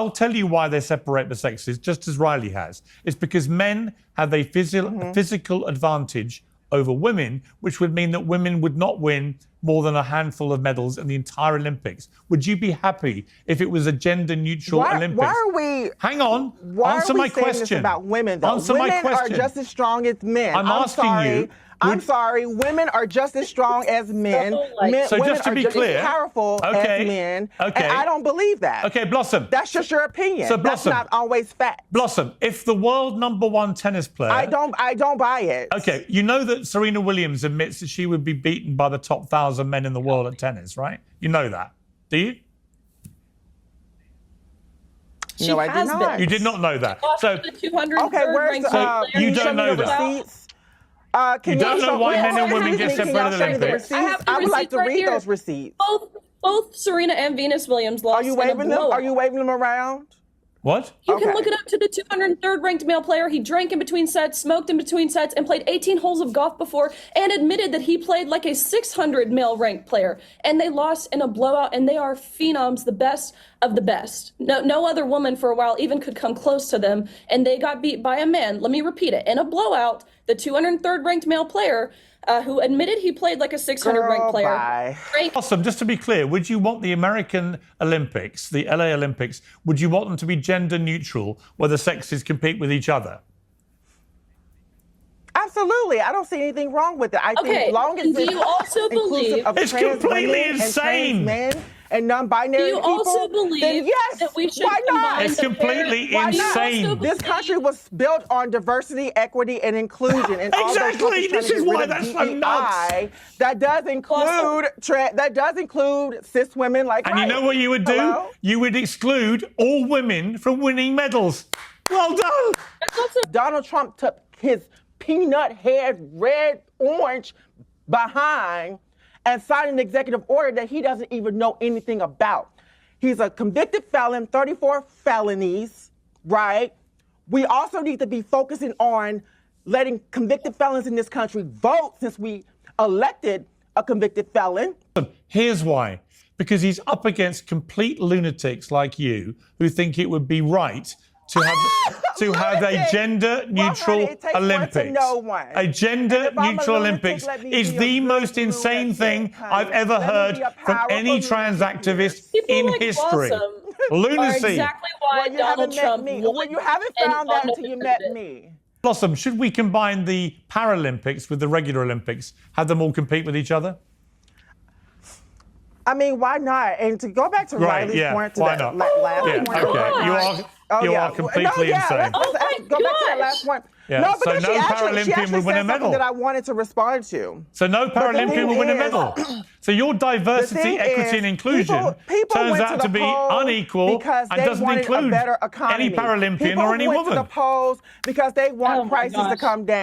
I'll tell you why they separate the sexes, just as Riley has. It's because men have a physical advantage over women, which would mean that women would not win more than a handful of medals in the entire Olympics. Would you be happy if it was a gender-neutral Olympics? Why are we? Hang on. Why Answer are we my saying question. This about women, though? Answer women my question. are just as strong as men. I'm asking you. I'm sorry. Women are just as strong as men. So women just to be are clear, just as powerful as men. Okay. And I don't believe that. Okay, Blossom. That's just your opinion. So Blossom, that's not always fact. Blossom, if the world #1 tennis player, I don't buy it. Okay, you know that Serena Williams admits that she would be beaten by the top 1,000 men in the world at tennis, right? You know that, do you? No, I did not. You did not know that. So the 200. Okay, where's so you don't know that. You don't know why men and women get separated Olympics. I would like to read those receipts. Both Serena and Venus Williams lost. Are you waving them? Are you waving them around? What? You can look it up to the 203rd ranked male player. He drank in between sets, smoked in between sets, and played 18 holes of golf before, and admitted that he played like a 600 male ranked player. And they lost in a blowout, and they are phenoms, the best of the best. No other woman for a while even could come close to them, and they got beat by a man. Let me repeat it. In a blowout, the 203rd ranked male player who admitted he played like a 600 ranked player. Awesome. Just to be clear, would you want the American Olympics, the LA Olympics, would you want them to be gender neutral where the sexes compete with each other? Absolutely. I don't see anything wrong with it. I think long as do you also believe it's completely insane? And non-binary people. Do you also believe then yes, that we should why not? combine It's completely insane. This country was built on diversity, equity, and inclusion. And exactly. This is why that's so nuts. That does include cis women like. And you know what you would do? Hello? You would exclude all women from winning medals. Well done. Donald Trump took his peanut head, red, orange behind and signed an executive order that he doesn't even know anything about. He's a convicted felon, 34 felonies, right? We also need to be focusing on letting convicted felons in this country vote since we elected a convicted felon. Here's why. Because he's up against complete lunatics like you who think it would be right to have a gender-neutral Olympics. A gender-neutral Olympics is the most insane thing I've ever heard from any trans activist in history. Lunacy. Exactly why Donald Trump. Well, you haven't found that until you met me. Blossom, should we combine the Paralympics with the regular Olympics? Have them all compete with each other? I mean, why not? And to go back to Riley's point to that last point. You are completely insane. Let's go back to that last point. Yeah. No, So because no she Paralympian would win a medal. that I wanted to respond to. So no Paralympian will win a medal. So your diversity, equity, and inclusion turns out to be unequal and doesn't include any Paralympian or any woman. People went to the polls because they want prices to come down.